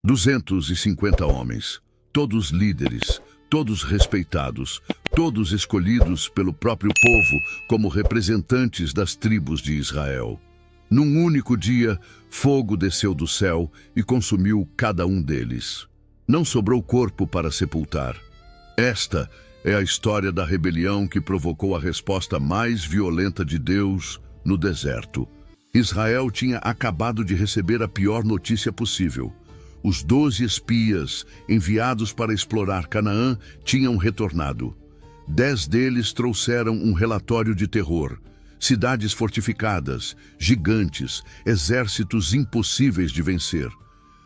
250 homens, todos líderes, todos respeitados, todos escolhidos pelo próprio povo como representantes das tribos de Israel. Num único dia, fogo desceu do céu e consumiu cada um deles. Não sobrou corpo para sepultar. Esta é a história da rebelião que provocou a resposta mais violenta de Deus no deserto. Israel tinha acabado de receber a pior notícia possível. Os 12 espias enviados para explorar Canaã tinham retornado. 10 deles trouxeram um relatório de terror. Cidades fortificadas, gigantes, exércitos impossíveis de vencer.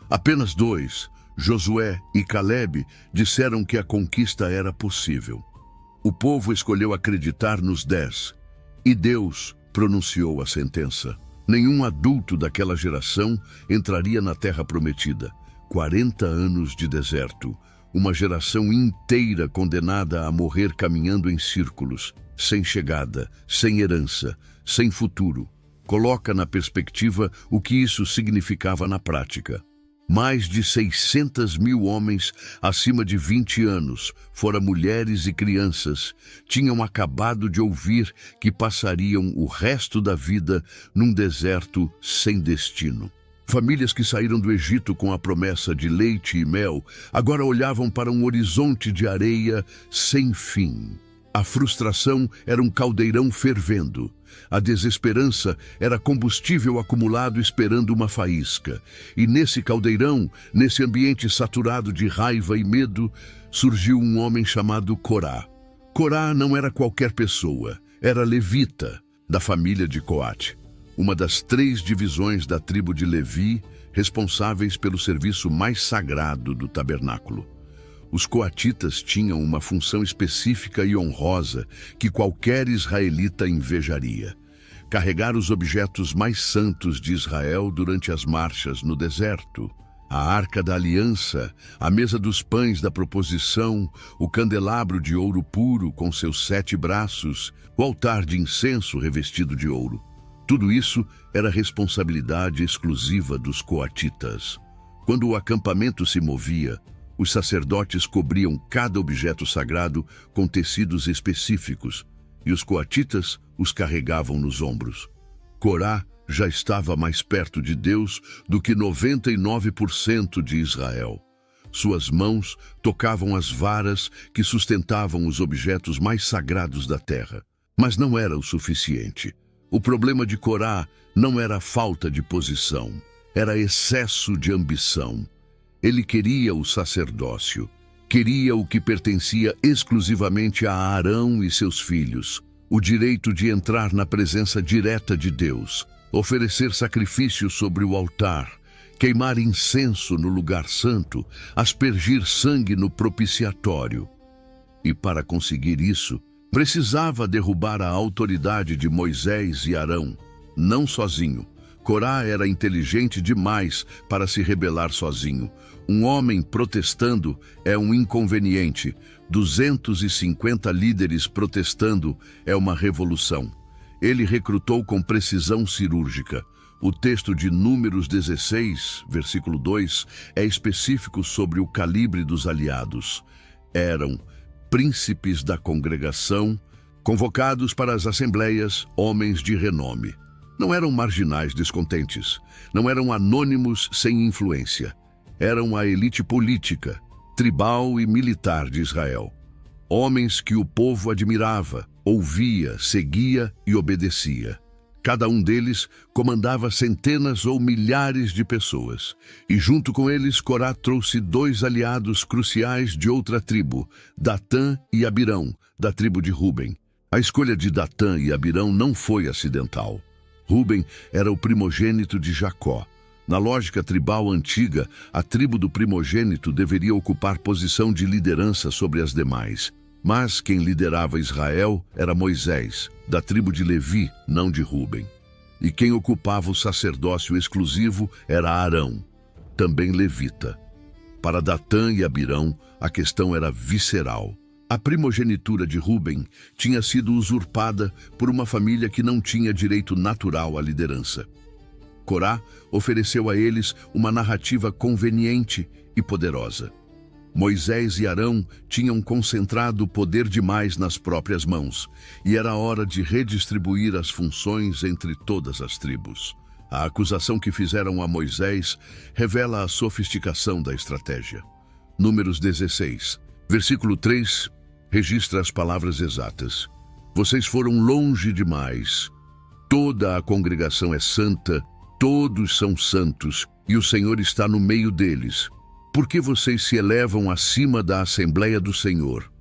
Apenas 2, Josué e Caleb, disseram que a conquista era possível. O povo escolheu acreditar nos 10, e Deus pronunciou a sentença. Nenhum adulto daquela geração entraria na terra prometida. 40 anos de deserto, uma geração inteira condenada a morrer caminhando em círculos, sem chegada, sem herança, sem futuro. Coloca na perspectiva o que isso significava na prática. Mais de 600 mil homens acima de 20 anos, fora mulheres e crianças, tinham acabado de ouvir que passariam o resto da vida num deserto sem destino. Famílias que saíram do Egito com a promessa de leite e mel, agora olhavam para um horizonte de areia sem fim. A frustração era um caldeirão fervendo. A desesperança era combustível acumulado esperando uma faísca. E nesse caldeirão, nesse ambiente saturado de raiva e medo, surgiu um homem chamado Corá. Corá não era qualquer pessoa, era levita, da família de Coate, uma das 3 divisões da tribo de Levi, responsáveis pelo serviço mais sagrado do tabernáculo. Os coatitas tinham uma função específica e honrosa que qualquer israelita invejaria: carregar os objetos mais santos de Israel durante as marchas no deserto. A Arca da Aliança, a mesa dos pães da proposição, o candelabro de ouro puro com seus 7 braços, o altar de incenso revestido de ouro. Tudo isso era responsabilidade exclusiva dos coatitas. Quando o acampamento se movia, os sacerdotes cobriam cada objeto sagrado com tecidos específicos, e os coatitas os carregavam nos ombros. Corá já estava mais perto de Deus do que 99% de Israel. Suas mãos tocavam as varas que sustentavam os objetos mais sagrados da terra. Mas não era o suficiente. O problema de Corá não era a falta de posição, era excesso de ambição. Ele queria o sacerdócio, queria o que pertencia exclusivamente a Arão e seus filhos, o direito de entrar na presença direta de Deus, oferecer sacrifícios sobre o altar, queimar incenso no lugar santo, aspergir sangue no propiciatório. E para conseguir isso, precisava derrubar a autoridade de Moisés e Arão, não sozinho. Corá era inteligente demais para se rebelar sozinho. Um homem protestando é um inconveniente. 250 líderes protestando é uma revolução. Ele recrutou com precisão cirúrgica. O texto de Números 16, versículo 2, é específico sobre o calibre dos aliados. Eram príncipes da congregação, convocados para as assembleias, homens de renome. Não eram marginais descontentes, não eram anônimos sem influência. Eram a elite política, tribal e militar de Israel. Homens que o povo admirava, ouvia, seguia e obedecia. Cada um deles comandava centenas ou milhares de pessoas. E junto com eles, Corá trouxe 2 aliados cruciais de outra tribo, Datã e Abirão, da tribo de Ruben. A escolha de Datã e Abirão não foi acidental. Ruben era o primogênito de Jacó. Na lógica tribal antiga, a tribo do primogênito deveria ocupar posição de liderança sobre as demais. Mas quem liderava Israel era Moisés, da tribo de Levi, não de Ruben. E quem ocupava o sacerdócio exclusivo era Arão, também levita. Para Datã e Abirão, a questão era visceral. A primogenitura de Ruben tinha sido usurpada por uma família que não tinha direito natural à liderança. Corá ofereceu a eles uma narrativa conveniente e poderosa. Moisés e Arão tinham concentrado poder demais nas próprias mãos, e era hora de redistribuir as funções entre todas as tribos. A acusação que fizeram a Moisés revela a sofisticação da estratégia. Números 16, versículo 3, registra as palavras exatas. Vocês foram longe demais. Toda a congregação é santa, todos são santos, e o Senhor está no meio deles. Por que vocês se elevam acima da Assembleia do Senhor?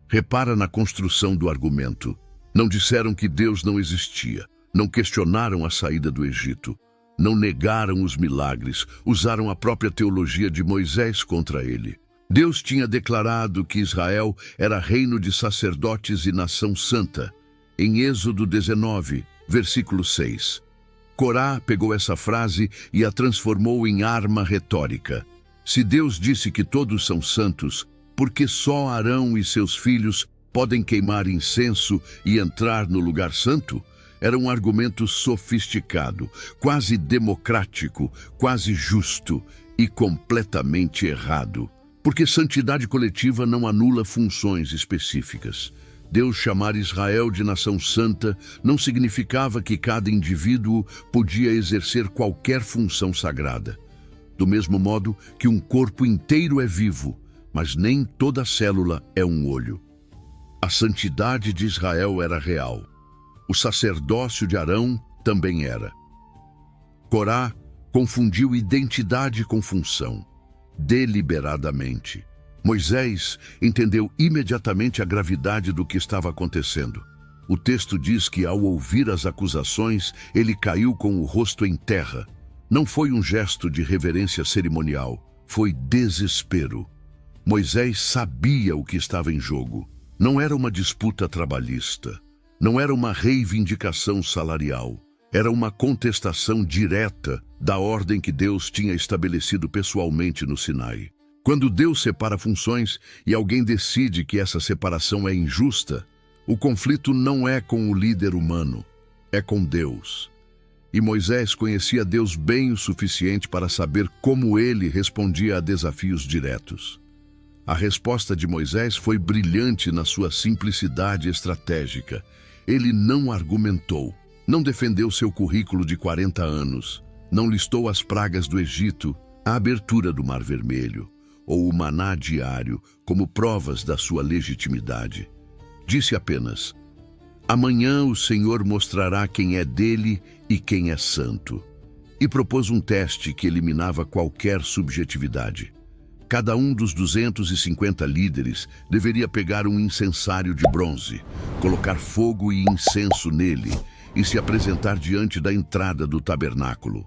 Repara na construção do argumento. Não disseram que Deus não existia, não questionaram a saída do Egito, não negaram os milagres, usaram a própria teologia de Moisés contra ele. Deus tinha declarado que Israel era reino de sacerdotes e nação santa, em Êxodo 19, versículo 6. Corá pegou essa frase e a transformou em arma retórica. Se Deus disse que todos são santos, por que só Arão e seus filhos podem queimar incenso e entrar no lugar santo? Era um argumento sofisticado, quase democrático, quase justo e completamente errado. Porque santidade coletiva não anula funções específicas. Deus chamar Israel de nação santa não significava que cada indivíduo podia exercer qualquer função sagrada. Do mesmo modo que um corpo inteiro é vivo, mas nem toda célula é um olho. A santidade de Israel era real. O sacerdócio de Arão também era. Corá confundiu identidade com função, deliberadamente. Moisés entendeu imediatamente a gravidade do que estava acontecendo. O texto diz que, ao ouvir as acusações, ele caiu com o rosto em terra. Não foi um gesto de reverência cerimonial, foi desespero. Moisés sabia o que estava em jogo. Não era uma disputa trabalhista, não era uma reivindicação salarial. Era uma contestação direta da ordem que Deus tinha estabelecido pessoalmente no Sinai. Quando Deus separa funções e alguém decide que essa separação é injusta, o conflito não é com o líder humano, é com Deus. E Moisés conhecia Deus bem o suficiente para saber como ele respondia a desafios diretos. A resposta de Moisés foi brilhante na sua simplicidade estratégica. Ele não argumentou, não defendeu seu currículo de 40 anos, não listou as pragas do Egito, a abertura do Mar Vermelho, ou o maná diário como provas da sua legitimidade. Disse apenas: amanhã o Senhor mostrará quem é dele e quem é santo. E propôs um teste que eliminava qualquer subjetividade. Cada um dos 250 líderes deveria pegar um incensário de bronze, colocar fogo e incenso nele e se apresentar diante da entrada do tabernáculo.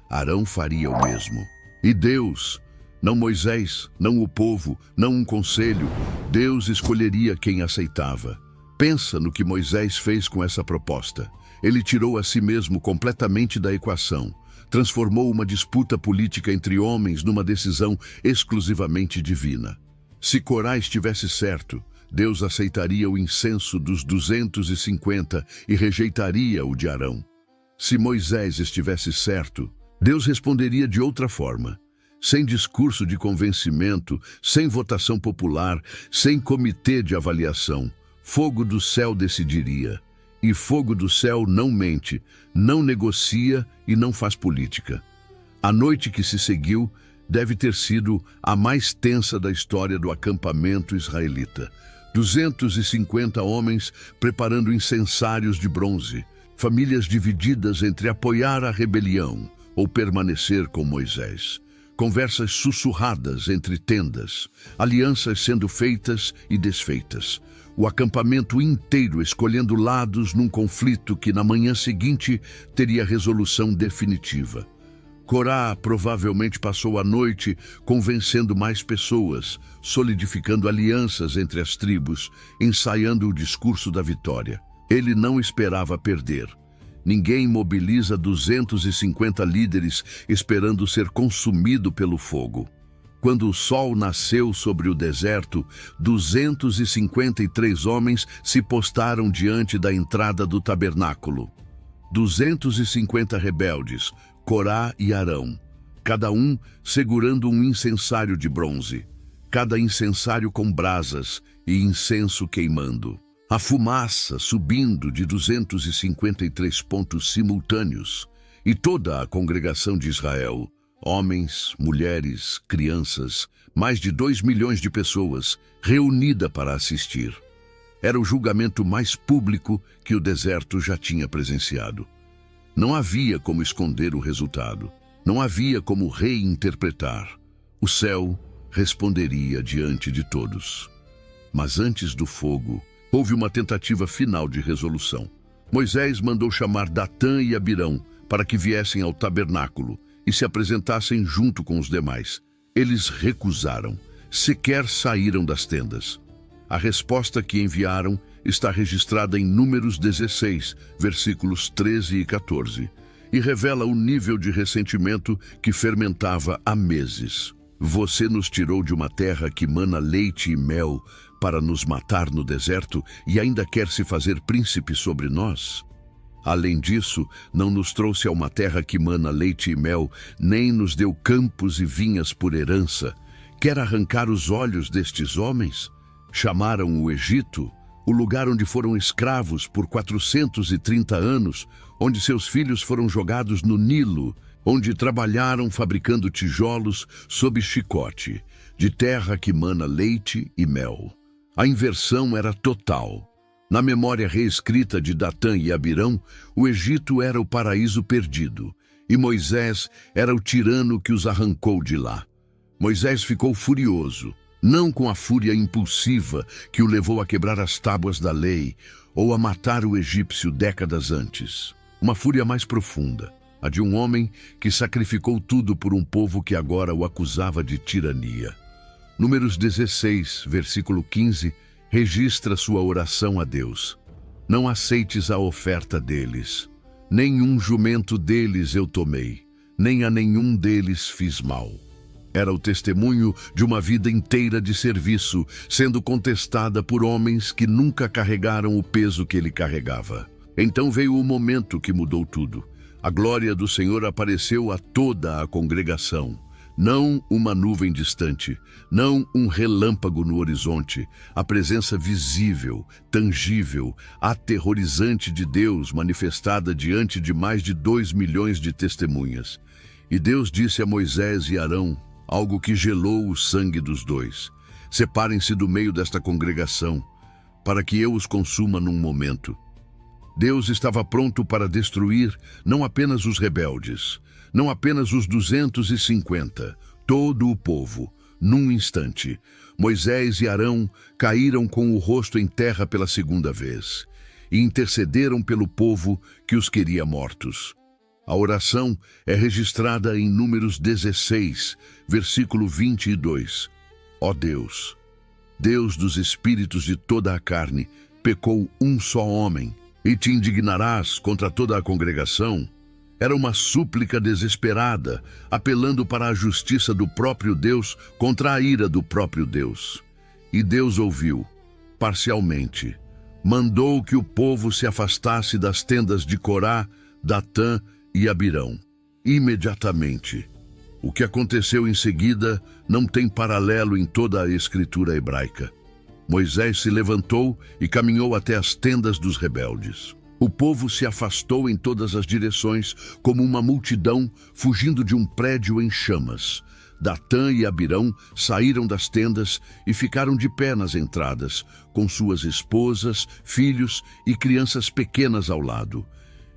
Arão faria o mesmo. E Deus, não Moisés, não o povo, não um conselho, Deus escolheria quem aceitava. Pensa no que Moisés fez com essa proposta. Ele tirou a si mesmo completamente da equação, transformou uma disputa política entre homens numa decisão exclusivamente divina. Se Corá estivesse certo, Deus aceitaria o incenso dos 250 e rejeitaria o de Arão. Se Moisés estivesse certo, Deus responderia de outra forma. Sem discurso de convencimento, sem votação popular, sem comitê de avaliação, fogo do céu decidiria. E fogo do céu não mente, não negocia e não faz política. A noite que se seguiu deve ter sido a mais tensa da história do acampamento israelita. 250 homens preparando incensários de bronze, famílias divididas entre apoiar a rebelião ou permanecer com Moisés. Conversas sussurradas entre tendas, alianças sendo feitas e desfeitas. O acampamento inteiro escolhendo lados num conflito que na manhã seguinte teria resolução definitiva. Corá provavelmente passou a noite convencendo mais pessoas, solidificando alianças entre as tribos, ensaiando o discurso da vitória. Ele não esperava perder. Ninguém mobiliza 250 líderes esperando ser consumido pelo fogo. Quando o sol nasceu sobre o deserto, 253 homens se postaram diante da entrada do tabernáculo. 250 rebeldes, Corá e Arão, cada um segurando um incensário de bronze, cada incensário com brasas e incenso queimando. A fumaça subindo de 253 pontos simultâneos, e toda a congregação de Israel, homens, mulheres, crianças, mais de 2 milhões de pessoas, reunida para assistir. Era o julgamento mais público que o deserto já tinha presenciado. Não havia como esconder o resultado. Não havia como reinterpretar. O céu responderia diante de todos. Mas antes do fogo, houve uma tentativa final de resolução. Moisés mandou chamar Datã e Abirão para que viessem ao tabernáculo e se apresentassem junto com os demais. Eles recusaram, sequer saíram das tendas. A resposta que enviaram está registrada em Números 16, versículos 13 e 14, e revela o nível de ressentimento que fermentava há meses. Você nos tirou de uma terra que mana leite e mel para nos matar no deserto e ainda quer se fazer príncipe sobre nós? Além disso, não nos trouxe a uma terra que mana leite e mel, nem nos deu campos e vinhas por herança. Quer arrancar os olhos destes homens? Chamaram o Egito, o lugar onde foram escravos por 430 anos, onde seus filhos foram jogados no Nilo, onde trabalharam fabricando tijolos sob chicote, de terra que mana leite e mel. A inversão era total. Na memória reescrita de Datã e Abirão, o Egito era o paraíso perdido, e Moisés era o tirano que os arrancou de lá. Moisés ficou furioso, não com a fúria impulsiva que o levou a quebrar as tábuas da lei ou a matar o egípcio décadas antes. Uma fúria mais profunda, a de um homem que sacrificou tudo por um povo que agora o acusava de tirania. Números 16, versículo 15, registra sua oração a Deus. Não aceites a oferta deles. Nenhum jumento deles eu tomei, nem a nenhum deles fiz mal. Era o testemunho de uma vida inteira de serviço, sendo contestada por homens que nunca carregaram o peso que ele carregava. Então veio o momento que mudou tudo. A glória do Senhor apareceu a toda a congregação. Não uma nuvem distante, não um relâmpago no horizonte, a presença visível, tangível, aterrorizante de Deus manifestada diante de mais de 2 milhões de testemunhas. E Deus disse a Moisés e Arão algo que gelou o sangue dos dois: separem-se do meio desta congregação, para que eu os consuma num momento. Deus estava pronto para destruir não apenas os rebeldes, não apenas os 250, todo o povo, num instante. Moisés e Arão caíram com o rosto em terra pela segunda vez e intercederam pelo povo que os queria mortos. A oração é registrada em Números 16, versículo 22. Ó Deus, Deus dos espíritos de toda a carne, pecou um só homem, e te indignarás contra toda a congregação? Era uma súplica desesperada, apelando para a justiça do próprio Deus contra a ira do próprio Deus. E Deus ouviu, parcialmente. Mandou que o povo se afastasse das tendas de Corá, Datã e Abirão. Imediatamente. O que aconteceu em seguida não tem paralelo em toda a escritura hebraica. Moisés se levantou e caminhou até as tendas dos rebeldes. O povo se afastou em todas as direções, como uma multidão fugindo de um prédio em chamas. Datã e Abirão saíram das tendas e ficaram de pé nas entradas, com suas esposas, filhos e crianças pequenas ao lado.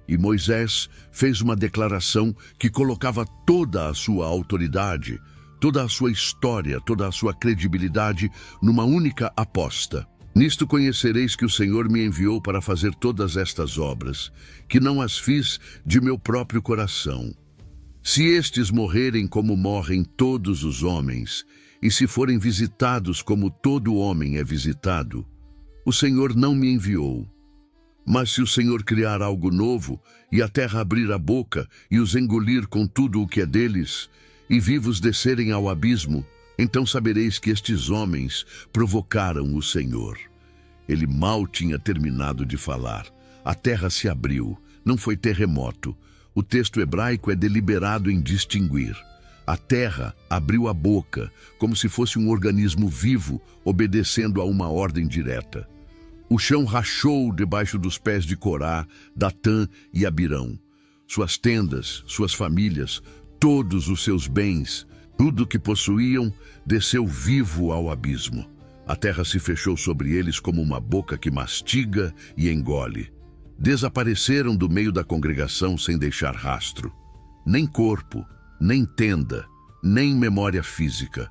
E Moisés fez uma declaração que colocava toda a sua autoridade, toda a sua história, toda a sua credibilidade numa única aposta. Nisto conhecereis que o Senhor me enviou para fazer todas estas obras, que não as fiz de meu próprio coração. Se estes morrerem como morrem todos os homens, e se forem visitados como todo homem é visitado, o Senhor não me enviou. Mas se o Senhor criar algo novo, e a terra abrir a boca, e os engolir com tudo o que é deles, e vivos descerem ao abismo, então sabereis que estes homens provocaram o Senhor. Ele mal tinha terminado de falar. A terra se abriu, não foi terremoto. O texto hebraico é deliberado em distinguir. A terra abriu a boca, como se fosse um organismo vivo, obedecendo a uma ordem direta. O chão rachou debaixo dos pés de Corá, Datã e Abirão. Suas tendas, suas famílias, todos os seus bens, tudo que possuíam, desceu vivo ao abismo. A terra se fechou sobre eles como uma boca que mastiga e engole. Desapareceram do meio da congregação sem deixar rastro. Nem corpo, nem tenda, nem memória física.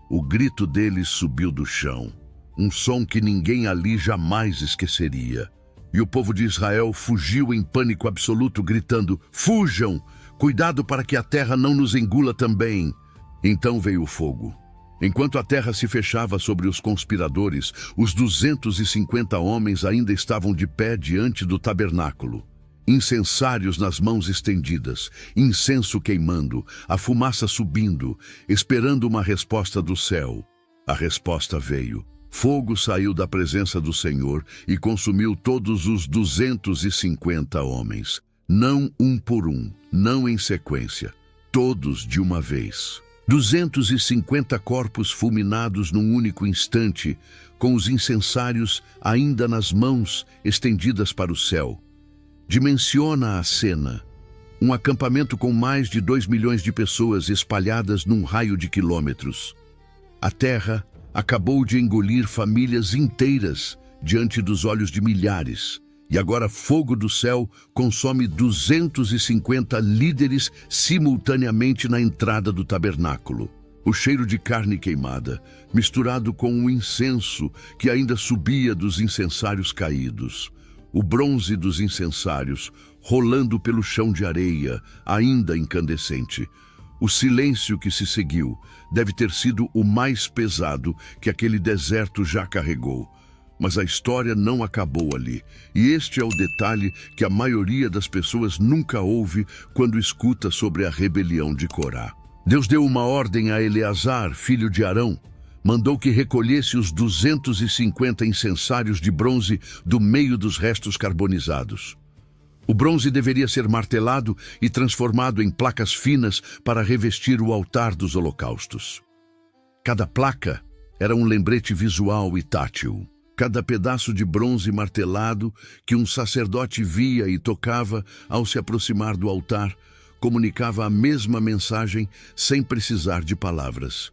O grito deles subiu do chão, um som que ninguém ali jamais esqueceria. E o povo de Israel fugiu em pânico absoluto, gritando: "Fujam! Cuidado para que a terra não nos engula também!" Então veio o fogo. Enquanto a terra se fechava sobre os conspiradores, os 250 homens ainda estavam de pé diante do tabernáculo. Incensários nas mãos estendidas, incenso queimando, a fumaça subindo, esperando uma resposta do céu. A resposta veio. Fogo saiu da presença do Senhor e consumiu todos os 250 homens. Não um por um, não em sequência, todos de uma vez. 250 corpos fulminados num único instante, com os incensários ainda nas mãos estendidas para o céu. Dimensiona a cena. Um acampamento com mais de 2 milhões de pessoas espalhadas num raio de quilômetros. A terra acabou de engolir famílias inteiras diante dos olhos de milhares. E agora fogo do céu consome 250 líderes simultaneamente na entrada do tabernáculo. O cheiro de carne queimada, misturado com o incenso que ainda subia dos incensários caídos. O bronze dos incensários rolando pelo chão de areia, ainda incandescente. O silêncio que se seguiu deve ter sido o mais pesado que aquele deserto já carregou. Mas a história não acabou ali. E este é o detalhe que a maioria das pessoas nunca ouve quando escuta sobre a rebelião de Corá. Deus deu uma ordem a Eleazar, filho de Arão. Mandou que recolhesse os 250 incensários de bronze do meio dos restos carbonizados. O bronze deveria ser martelado e transformado em placas finas para revestir o altar dos holocaustos. Cada placa era um lembrete visual e tátil. Cada pedaço de bronze martelado que um sacerdote via e tocava ao se aproximar do altar comunicava a mesma mensagem sem precisar de palavras.